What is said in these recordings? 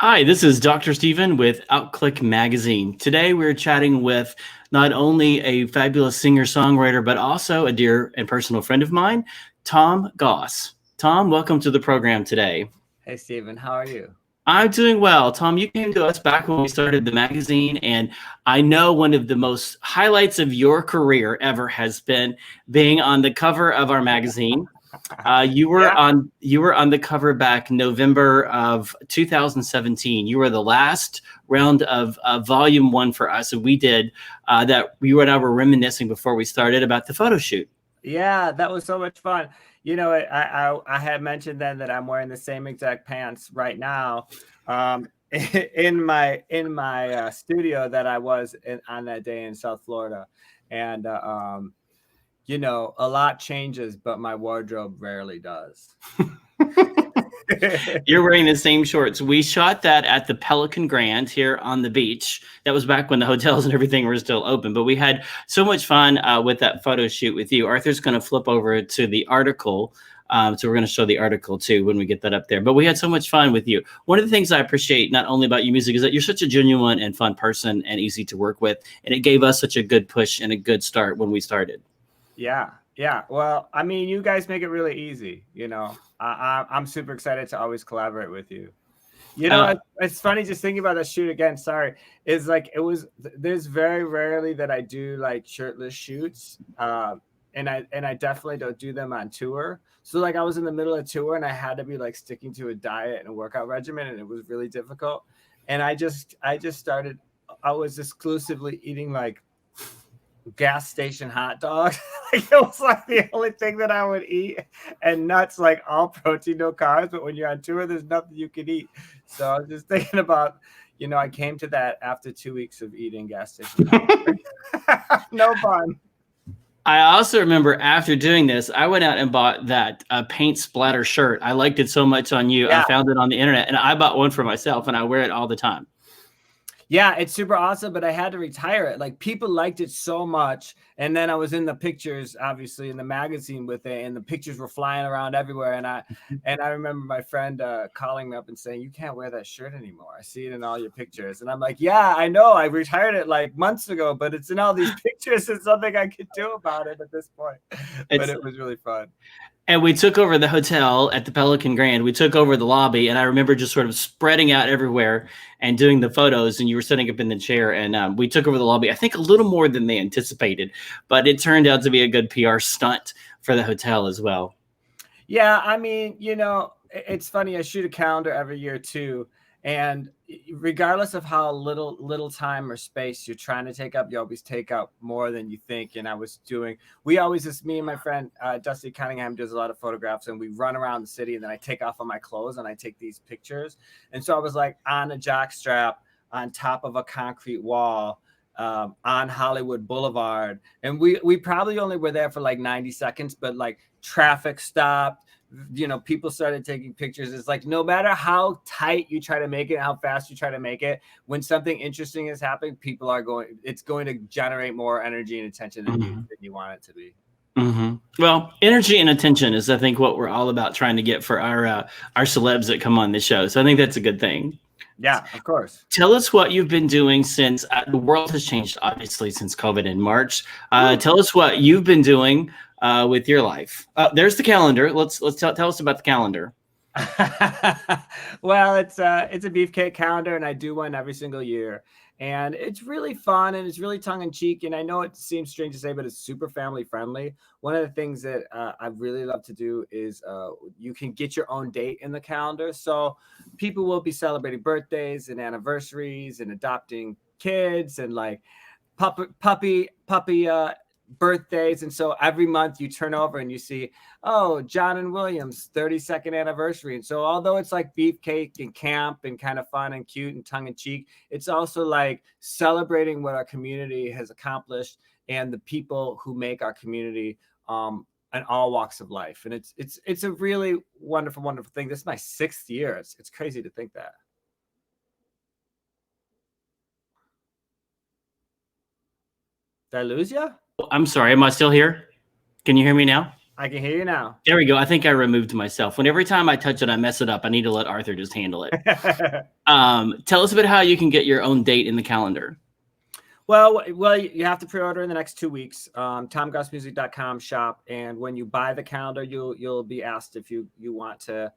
Hi, this is Dr. Stephen with Outclick Magazine. Today we're chatting with not only a fabulous singer-songwriter, but also a dear and personal friend of mine, Tom Goss. Tom, welcome to the program today. Hey, Steven, how are you? I'm doing well. Tom, you came to us back when we started the magazine, and I know one of the most highlights of your career ever has been being on the cover of our magazine. Yeah. You were on the cover back November of 2017. You were the last round of volume one for us, and we did that. You and I were reminiscing before we started about the photo shoot. Yeah, that was so much fun. I had mentioned then that I'm wearing the same exact pants right now, in my studio that I was on that day in South Florida, and a lot changes, but my wardrobe rarely does. You're wearing the same shorts. We shot that at the Pelican Grand here on the beach. That was back when the hotels and everything were still open. But we had so much fun with that photo shoot with you. Arthur's going to flip over to the article. So we're going to show the article too when we get that up there. But we had so much fun with you. One of the things I appreciate not only about your music is that you're such a genuine and fun person and easy to work with. And it gave us such a good push and a good start when we started. Yeah, yeah. Well, I mean, you guys make it really easy. I'm super excited to always collaborate with you. Uh, It's funny just thinking about that shoot again. Sorry, is like there's very rarely that I do like shirtless shoots, and I definitely don't do them on tour. So like I was in the middle of tour and I had to be like sticking to a diet and a workout regimen, and it was really difficult. And I just started. I was exclusively eating like gas station hot dogs. Like it was like the only thing that I would eat, and nuts, like all protein, no carbs. But when you're on tour, there's nothing you can eat. So I was just thinking about, I came to that after 2 weeks of eating gas station hot dogs. No fun. I also remember after doing this, I went out and bought that paint splatter shirt. I liked it so much on you. I Yeah. found it on the internet and I bought one for myself and I wear it all the time. Yeah, it's super awesome, but I had to retire it. Like people liked it so much, and then I was in the pictures, obviously in the magazine with it, and the pictures were flying around everywhere. And I remember my friend calling me up and saying, "You can't wear that shirt anymore. I see it in all your pictures." And I'm like, "Yeah, I know. I retired it like months ago, but it's in all these pictures. It's something I could do about it at this point." But It's it was really fun. And we took over the hotel at the Pelican Grand. We took over the lobby, and I remember just sort of spreading out everywhere and doing the photos. And you were sitting up in the chair, and we took over the lobby. I think a little more than they anticipated, but it turned out to be a good PR stunt for the hotel as well. Yeah, I mean, it's funny. I shoot a calendar every year too, and regardless of how little time or space you're trying to take up, you always take up more than you think. And we always just me and my friend Dusty Cunningham does a lot of photographs, and we run around the city, and then I take off on my clothes and I take these pictures. And so I was like on a jock strap on top of a concrete wall. On Hollywood Boulevard, and we probably only were there for like 90 seconds, but like traffic stopped, people started taking pictures. It's like no matter how tight you try to make it, how fast you try to make it, when something interesting is happening, it's going to generate more energy and attention than you want it to be. Well, energy and attention is, I think, what we're all about trying to get for our celebs that come on the show. So I think that's a good thing. Yeah, of course. Tell us what you've been doing since the world has changed, obviously, since COVID in March. Tell us what you've been doing with your life. There's the calendar. Let's tell us about the calendar. Well, it's a beefcake calendar, and I do one every single year. And it's really fun, and it's really tongue in cheek. And I know it seems strange to say, but it's super family friendly. One of the things that I really love to do is you can get your own date in the calendar. So people will be celebrating birthdays and anniversaries and adopting kids and like puppy birthdays. And so every month you turn over and you see, oh, John and William's 32nd anniversary. And so although it's like beefcake and camp and kind of fun and cute and tongue in cheek, it's also like celebrating what our community has accomplished and the people who make our community in all walks of life. And it's a really wonderful, wonderful thing. This is my 6th year. It's crazy to think that. Did I lose you? I'm sorry. Am I still here? Can you hear me now? I can hear you now. There we go. I think I removed myself. Every time I touch it, I mess it up. I need to let Arthur just handle it. Tell us about how you can get your own date in the calendar. Well, you have to pre-order in the next 2 weeks. TomGossmusic.com shop, and when you buy the calendar, you'll be asked if you want to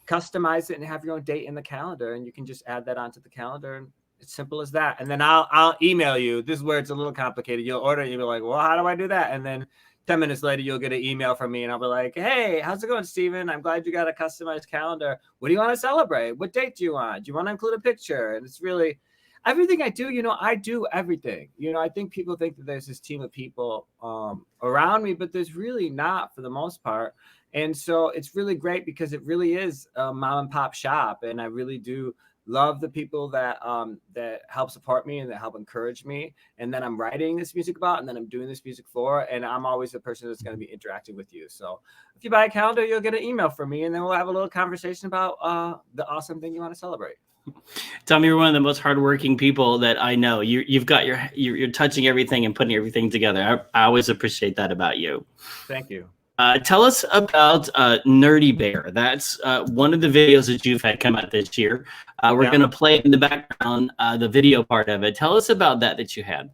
customize it and have your own date in the calendar, and you can just add that onto the calendar. And it's simple as that. And then I'll email you. This is where it's a little complicated. You'll order it, you'll be like, well, how do I do that? And then 10 minutes later, you'll get an email from me, and I'll be like, hey, how's it going, Steven? I'm glad you got a customized calendar. What do you want to celebrate? What date do you want? Do you want to include a picture? And it's really everything I do, I do everything. I think people think that there's this team of people around me, but there's really not for the most part. And so it's really great because it really is a mom and pop shop. And I really do love the people that help support me and that help encourage me. And then I'm writing this music about, and then I'm doing this music for, and I'm always the person that's going to be interacting with you. So if you buy a calendar, you'll get an email from me, and then we'll have a little conversation about the awesome thing you want to celebrate. Tommy, you're one of the most hardworking people that I know. You've got you're touching everything and putting everything together. I always appreciate that about you. Thank you. Tell us about Nerdy Bear. That's one of the videos that you've had come out this year. We're going to play in the background the video part of it. Tell us about that you had.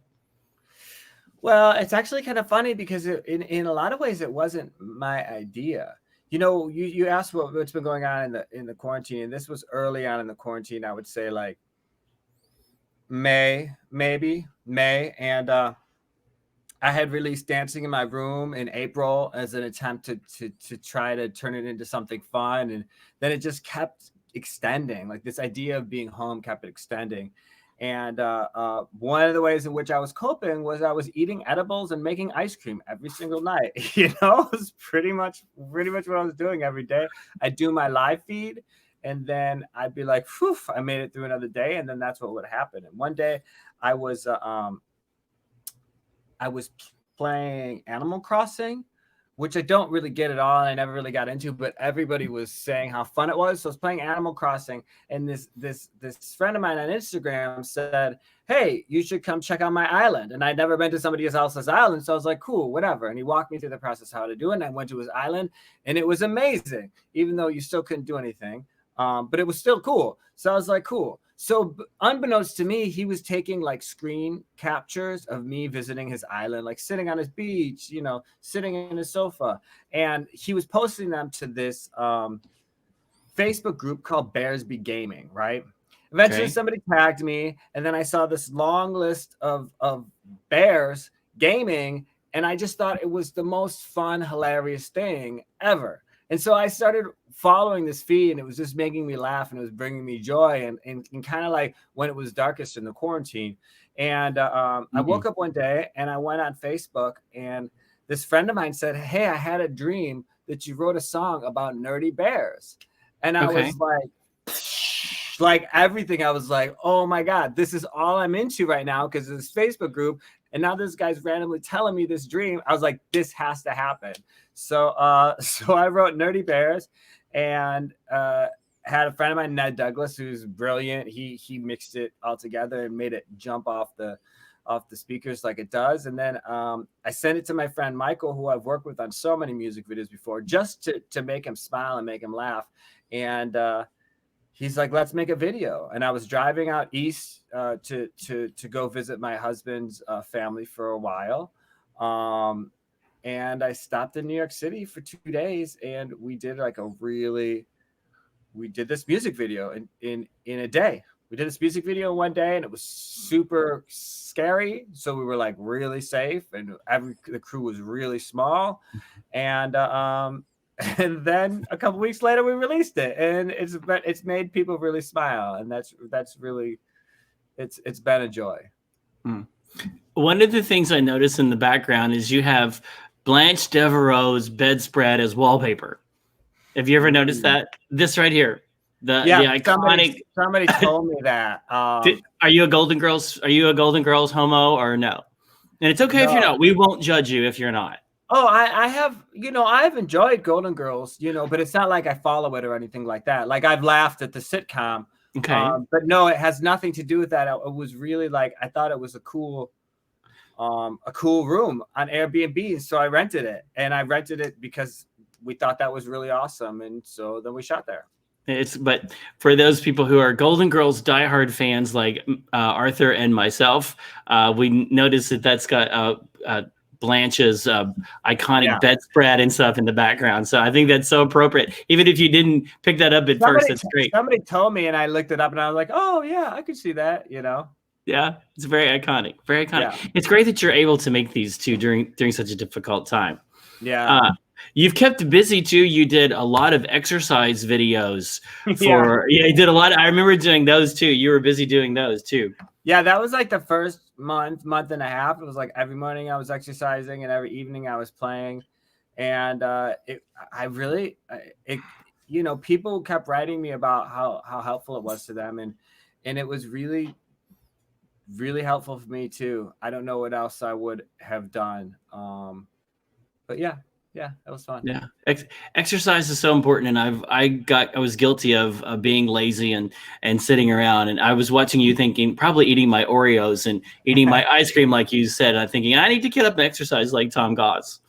Well, it's actually kind of funny because in a lot of ways it wasn't my idea. You asked what's been going on in the quarantine, and this was early on in the quarantine. I would say like May, and I had released Dancing in My Room in April as an attempt to try to turn it into something fun, and then it just kept extending. Like this idea of being home kept extending. And one of the ways in which I was coping was I was eating edibles and making ice cream every single night. It was pretty much what I was doing every day. I'd do my live feed, and then I'd be like, "Phew, I made it through another day." And then that's what would happen. And one day, I was playing Animal Crossing, which I don't really get at all, and I never really got into, but everybody was saying how fun it was. So I was playing Animal Crossing, and this friend of mine on Instagram said, hey, you should come check out my island. And I'd never been to somebody else's island, so I was like, cool, whatever. And he walked me through the process how to do it, and I went to his island, and it was amazing, even though you still couldn't do anything. But it was still cool. So I was like, cool. So unbeknownst to me, he was taking like screen captures of me visiting his island, like sitting on his beach, sitting in his sofa. And he was posting them to this Facebook group called Bears Be Gaming, right? Eventually somebody tagged me, and then I saw this long list of bears gaming, and I just thought it was the most fun, hilarious thing ever. And so I started following this feed, and it was just making me laugh, and it was bringing me joy, and kind of like when it was darkest in the quarantine. And I woke up one day, and I went on Facebook, and this friend of mine said, hey, I had a dream that you wrote a song about nerdy bears. And I was like everything. I was like, oh my God, this is all I'm into right now because of this Facebook group. And now this guy's randomly telling me this dream. I was like, this has to happen. So I wrote Nerdy Bears, and had a friend of mine, Ned Douglas, who's brilliant. He mixed it all together and made it jump off the speakers like it does. And then I sent it to my friend Michael, who I've worked with on so many music videos before, just to make him smile and make him laugh. And he's like, let's make a video. And I was driving out east to go visit my husband's family for a while. And I stopped in New York City for 2 days, and we did this music video in a day. We did this music video one day, and it was super scary. So we were like really safe, and the crew was really small. And then a couple weeks later, we released it, and it's made people really smile, and that's really it's been a joy. One of the things I noticed in the background is you have Blanche Devereaux's bedspread as wallpaper. Have you ever noticed that? This right here, the iconic. Somebody told me that. Are you a Golden Girls homo or no? And it's okay if you're not. We won't judge you if you're not. Oh, I have, I've enjoyed Golden Girls, but it's not like I follow it or anything like that. Like I've laughed at the sitcom. Okay. But no, it has nothing to do with that. It was really like, I thought it was a cool room on Airbnb. So I rented it, and I rented it because we thought that was really awesome, and so then we shot there. But for those people who are Golden Girls diehard fans like Arthur and myself, we noticed that that's got Blanche's iconic Yeah. bedspread and stuff in the background. So I think that's so appropriate. Even if you didn't pick that up at first, that's great. Somebody told me, and I looked it up, and I was like, oh yeah, I could see that. Yeah, it's very iconic. Very iconic. Yeah. It's great that you're able to make these too during such a difficult time. Yeah. You've kept busy too. You did a lot of exercise videos Yeah. you did a lot. I remember doing those too. You were busy doing those too. Yeah, that was like the first month and a half. It was like every morning I was exercising and every evening I was playing. And people kept writing me about how helpful it was to them. And it was really, really helpful for me too. I don't know what else I would have done. But yeah, that was fun. Yeah, exercise is so important, and I was guilty of being lazy and sitting around. And I was watching you, thinking probably eating my Oreos and eating my ice cream, like you said. I'm thinking I need to get up and exercise like Tom Goss.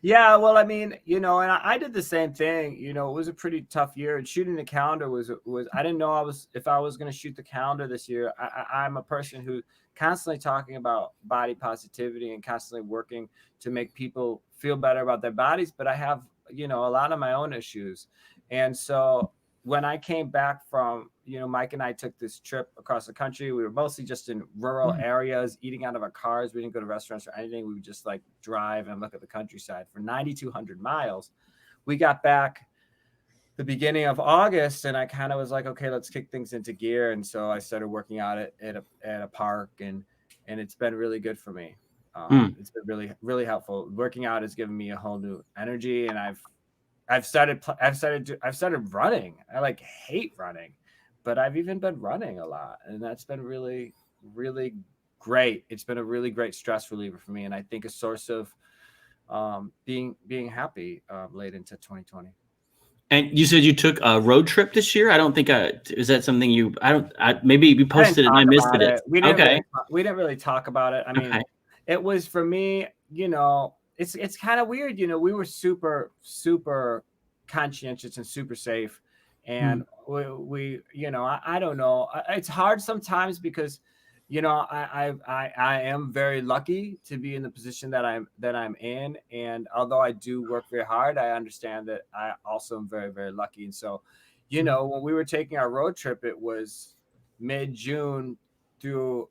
Yeah, well, I mean, and I did the same thing. It was a pretty tough year, and shooting the calendar was I didn't know if I was going to shoot the calendar this year. I'm a person who constantly talking about body positivity and constantly working to make people feel better about their bodies, but I have a lot of my own issues. And so when I came back from, Mike and I took this trip across the country. We were mostly just in rural areas, eating out of our cars. We didn't go to restaurants or anything. We would just like drive and look at the countryside for 9,200 miles. We got back the beginning of August, and I kind of was like, okay, let's kick things into gear. And so I started working out at a park, and it's been really good for me. It's been really, really helpful. Working out has given me a whole new energy, and I've started running. I like hate running, but I've even been running a lot, and that's been really, really great. It's been a really great stress reliever for me, and I think a source of being happy late into 2020. And you said you took a road trip this year. I don't think is that something you? Maybe you posted it and I missed it. We didn't really talk about it. I mean, it was for me. It's kind of weird. We were super, super conscientious and super safe, and we I don't know. It's hard sometimes because I am very lucky to be in the position that I'm in, and although I do work very hard, I understand that I also am very, very lucky. And so when we were taking our road trip, it was mid-June through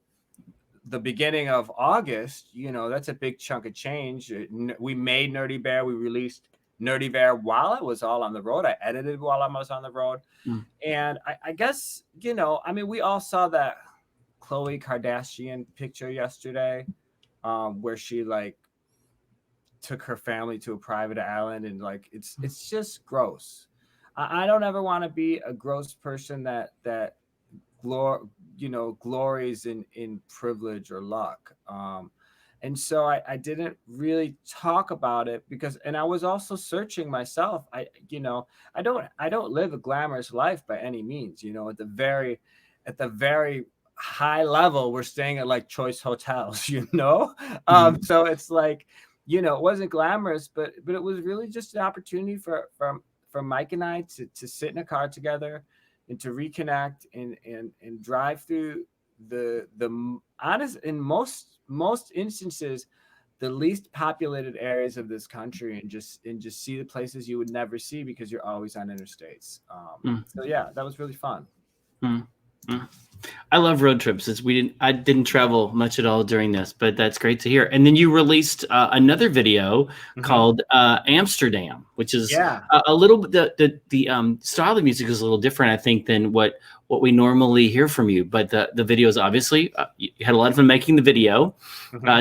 the beginning of August. That's a big chunk of change. We made Nerdy Bear. We released Nerdy Bear while I was all on the road. I edited while I was on the road. And I guess I mean, we all saw that Khloe Kardashian picture yesterday, where she like took her family to a private island, and like it's just gross. I don't ever want to be a gross person that glories in privilege or luck. And so I didn't really talk about it because, and I was also searching myself. I don't live a glamorous life by any means. At the very high level, we're staying at like choice hotels. So it's like, it wasn't glamorous, but it was really just an opportunity for Mike and I to sit in a car together and to reconnect and drive through the honest, in most instances, the least populated areas of this country, and just see the places you would never see because you're always on interstates. So yeah, that was really fun. I love road trips. I didn't travel much at all during this, but that's great to hear. And then you released another video called Amsterdam, which is a little bit the style of music is a little different, I think, than what we normally hear from you. But the video is obviously you had a lot of fun making the video.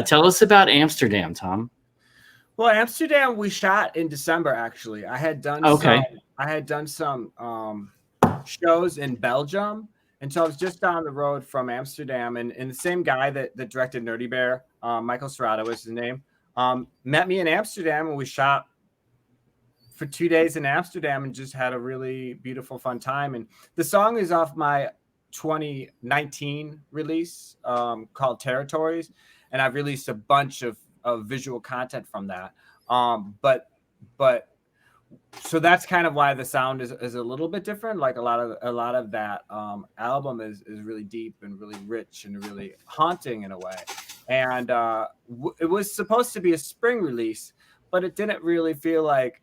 Tell us about Amsterdam, Tom. Well, Amsterdam we shot in December. Actually, I had done some shows in Belgium. And so I was just down the road from Amsterdam, and the same guy that directed Nerdy Bear, Michael Serrato was his name, met me in Amsterdam, and we shot for 2 days in Amsterdam and just had a really beautiful, fun time. And the song is off my 2019 release called Territories, and I've released a bunch of visual content from that. But So that's kind of why the sound is a little bit different. Like a lot of that album is really deep and really rich and really haunting in a way. And it was supposed to be a spring release, but it didn't really feel like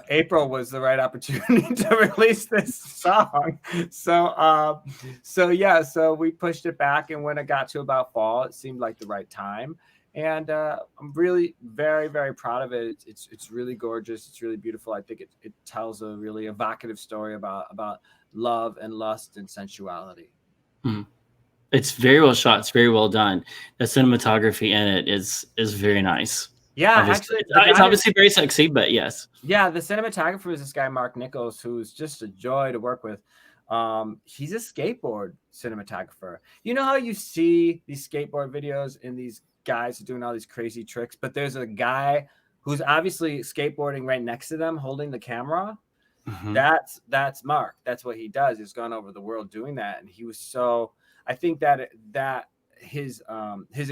April was the right opportunity to release this song. So yeah, so we pushed it back, and when it got to about fall, it seemed like the right time. And I'm really very, very proud of it. It's really gorgeous. It's really beautiful. I think it tells a really evocative story about love and lust and sensuality. Mhm. It's very well shot. It's very well done. The cinematography in it is very nice. Yeah, Obviously, actually, the it's guy obviously very sexy, but yes. Yeah, the cinematographer is this guy Mark Nichols, who's just a joy to work with. He's a skateboard cinematographer. You know how you see these skateboard videos and these guys doing all these crazy tricks, but there's a guy who's obviously skateboarding right next to them, holding the camera. Mhm. That's Mark. That's what he does. He's gone over the world doing that, and he was so. I think that his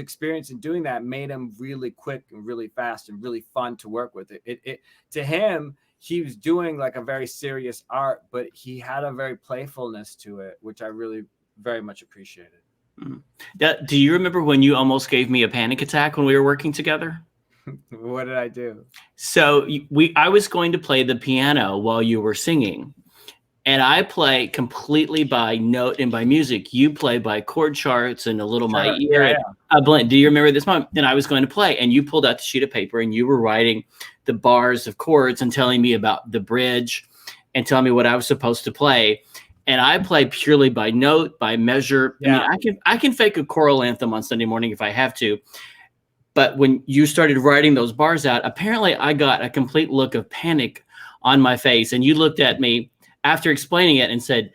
experience in doing that made him really quick and really fast and really fun to work with. It to him, he was doing like a very serious art, but he had a very playfulness to it, which I really very much appreciated. Mhm. Do you remember when you almost gave me a panic attack when we were working together? What did I do? So I was going to play the piano while you were singing, and I play completely by note and by music. You play by chord charts and a little my Sure. ear Yeah, and a blend. Do you remember this moment? And I was going to play, and you pulled out the sheet of paper and you were writing the bars of chords and telling me about the bridge and telling me what I was supposed to play. And I play purely by note, by measure. I mean, yeah. I can fake a choral anthem on Sunday morning if I have to, but when you started writing those bars out, apparently I got a complete look of panic on my face. And you looked at me after explaining it and said,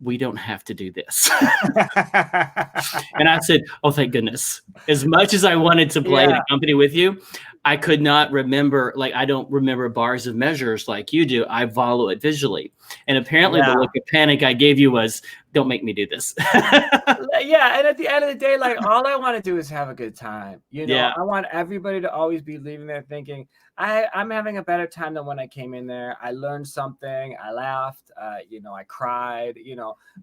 "We don't have to do this." And I said, "Oh, thank goodness." As much as I wanted to play and Yeah, accompany with you, I could not remember, like, I don't remember bars of measures like you do. I follow it visually. And apparently the yeah. look of panic I gave you was, "Don't make me do this." Yeah, and at the end of the day, like, all I wanna do is have a good time, you know? Yeah. I want everybody to always be leaving there thinking, I'm having a better time than when I came in there. I learned something, I laughed, I cried,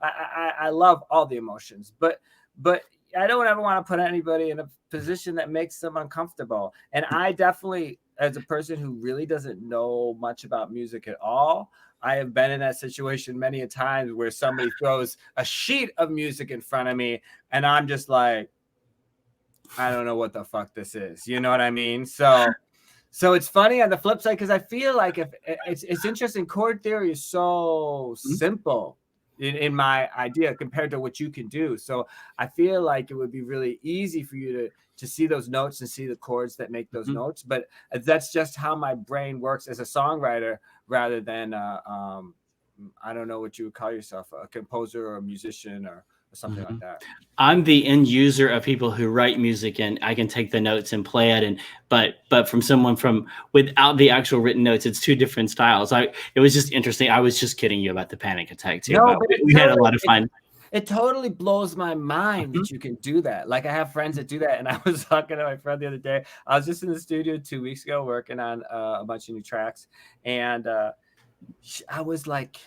I love all the emotions, but I don't ever wanna put anybody in a position that makes them uncomfortable, and I definitely, as a person who really doesn't know much about music at all, I have been in that situation many a times where somebody throws a sheet of music in front of me and I'm just like, I don't know what the fuck this is. You know what I mean? So it's funny on the flip side because I feel like if it's interesting, chord theory is so simple in my idea compared to what you can do. So I feel like it would be really easy for you to see those notes and see the chords that make those Mhm. notes. But that's just how my brain works as a songwriter rather than I don't know what you would call yourself, a composer or a musician or something like Mhm. that. I'm the end user of people who write music, and I can take the notes and play it. And but from someone from without the actual written notes, it's two different styles. It was just interesting. I was just kidding you about the panic attack too, No, but but we had a lot of fun. it totally blows my mind Mhm. that you can do that. Like I have friends that do that, and I was talking to my friend the other day. I was just in the studio 2 weeks ago working on a bunch of new tracks, and I was like,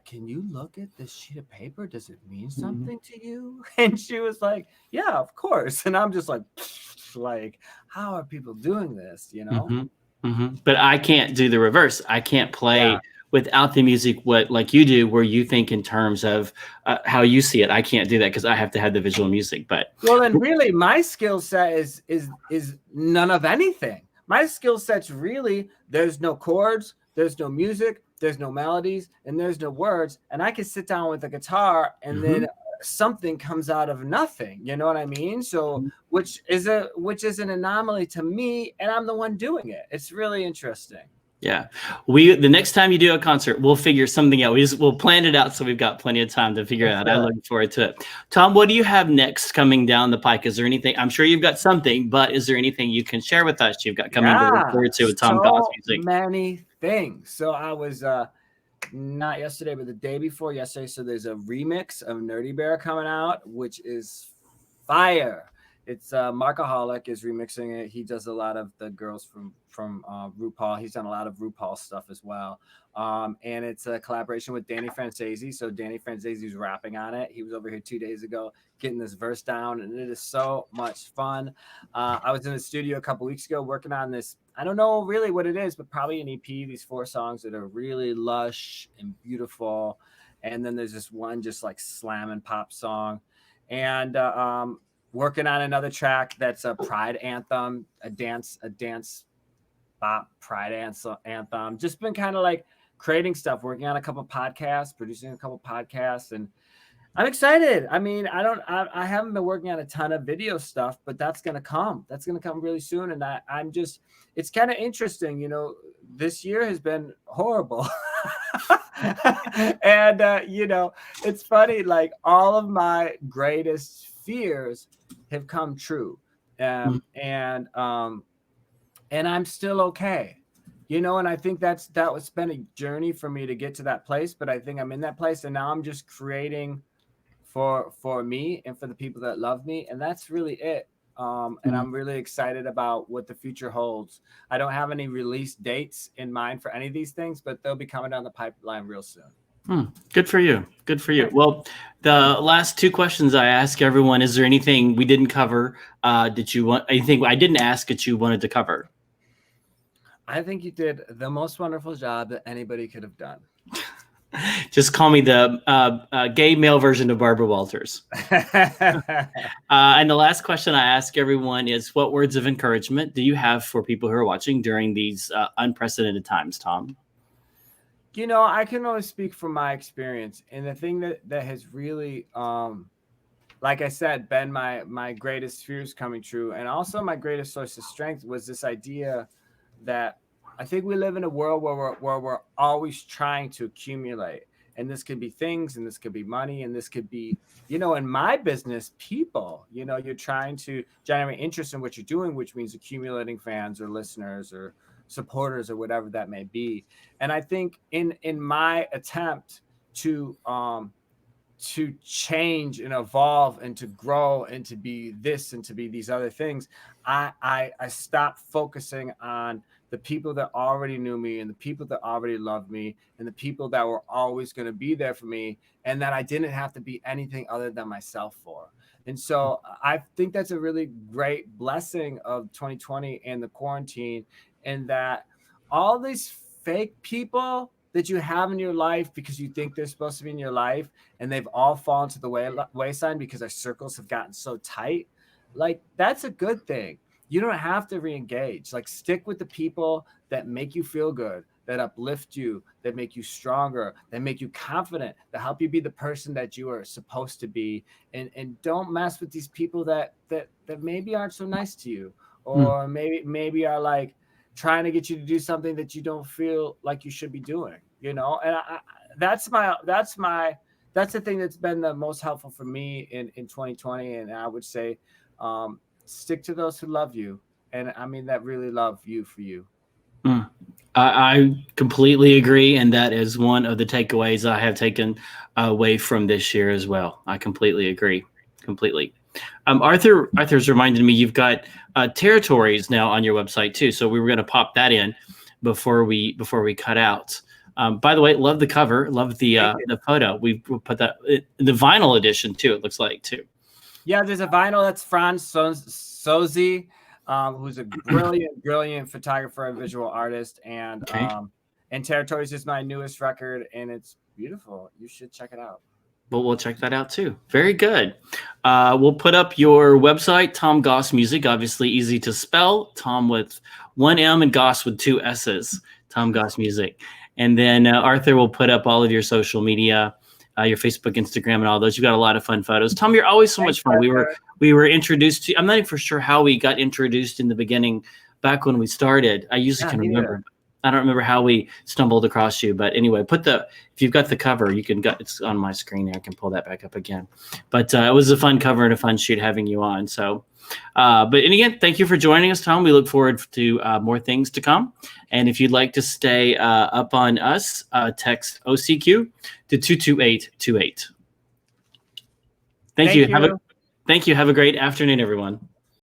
can you look at this sheet of paper? Does it mean Mhm. something to you? And she was like, yeah, of course. And I'm just like, like, how are people doing this? You know? Mhm. Mhm. But I can't do the reverse. I can't Yeah. play without the music what like you do, where you think in terms of how you see it. I can't do that because I have to have the visual music. But Well, then really my skill set is none of anything. My skill set's really there's no chords, there's no music, there's no melodies, and there's no words. And I can sit down with a guitar and then Mhm. something comes out of nothing. You know what I mean? So which is an anomaly to me, and I'm the one doing it. It's really interesting. Yeah, the next time you do a concert, we'll figure something out. We'll plan it out so we've got plenty of time to figure For it out. I'm sure. looking forward to it. Tom, what do you have next coming down the pike? Is there anything? I'm sure you've got something, but is there anything you can share with us you've got coming to look Yeah, forward to with Tom Goss so music? many things. So I was not yesterday, but the day before yesterday. So there's a remix of Nerdy Bear coming out, which is fire. It's Markaholic is remixing it. He does a lot of the girls from RuPaul. He's done a lot of RuPaul stuff as well. And it's a collaboration with Danny Francesi. So Danny Francesi's rapping on it. He was over here 2 days ago getting this verse down, and it is so much fun. I was in the studio a couple weeks ago working on this. I don't know really what it is, but probably an EP. These 4 songs that are really lush and beautiful, and then there's this one just like slamming pop song, and working on another track that's a pride anthem, a dance bop pride anthem. Just been kind of like creating stuff, working on a couple podcasts, producing a couple podcasts, and I'm excited. I mean, I haven't been working on a ton of video stuff, but that's going to come. That's going to come really soon. And I'm just, it's kind of interesting. You know, this year has been horrible. And, you know, it's funny, like all of my greatest fears have come true. And I'm still okay. You know, and I think that was been a journey for me to get to that place, but I think I'm in that place, and now I'm just creating for me and for the people that love me, and that's really it. And I'm really excited about what the future holds. I don't have any release dates in mind for any of these things, but they'll be coming down the pipeline real soon. Good for you. Good for you. Well, the last 2 questions I ask everyone: is there anything we didn't cover that you want? Anything I didn't ask that you wanted to cover? I think you did the most wonderful job that anybody could have done. Just call me the gay male version of Barbara Walters. And the last question I ask everyone is, what words of encouragement do you have for people who are watching during these unprecedented times, Tom? You know, I can only speak from my experience. And the thing that has really, like I said, been my greatest fears coming true, and also my greatest source of strength, was this idea that I think we live in a world where we're always trying to accumulate. And this could be things, and this could be money, and this could be, you know, in my business, people. You know, you're trying to generate interest in what you're doing, which means accumulating fans or listeners or supporters or whatever that may be. And I think in my attempt to change and evolve and to grow and to be this and to be these other things, I stopped focusing on the people that already knew me and the people that already loved me and the people that were always going to be there for me, and that I didn't have to be anything other than myself for. And so I think that's a really great blessing of 2020 and the quarantine, and that all these fake people that you have in your life because you think they're supposed to be in your life, and they've all fallen to the wayside because our circles have gotten so tight, like that's a good thing. You don't have to re-engage. Like, stick with the people that make you feel good, that uplift you, that make you stronger, that make you confident, that help you be the person that you are supposed to be. And don't mess with these people that maybe aren't so nice to you, or maybe are like trying to get you to do something that you don't feel like you should be doing, you know? And that's the thing that's been the most helpful for me in 2020. And I would say, stick to those who love you. And I mean that really love you for you. I completely agree. And that is one of the takeaways I have taken away from this year as well. I completely agree. Completely. Arthur's reminded me you've got territories now on your website too. So we were going to pop that in before we cut out. By the way, love the cover. Love the photo. We put that the vinyl edition too. It looks like too. Yeah, there's a vinyl that's Franz Sozi, who's a brilliant photographer and visual artist, and Territories is my newest record, and it's beautiful. You should check it out. Well, we'll check that out too. Very good. We'll put up your website, Tom Goss Music. Obviously, easy to spell. Tom with 1 M and Goss with 2 S's. Tom Goss Music. And then Arthur will put up all of your social media. Your Facebook, Instagram, and all those. You got a lot of fun photos. Tom, you're always so much fun. We were introduced to. I'm not even for sure how we got introduced in the beginning, back when we started. I usually can remember. I don't remember how we stumbled across you, but anyway, if you've got the cover, it's on my screen. I can pull that back up again. But it was a fun cover and a fun shoot having you on. So, and again, thank you for joining us, Tom. We look forward to more things to come. And if you'd like to stay up on us, text OCQ to 22828. Thank you. Thank you. Have a great afternoon, everyone.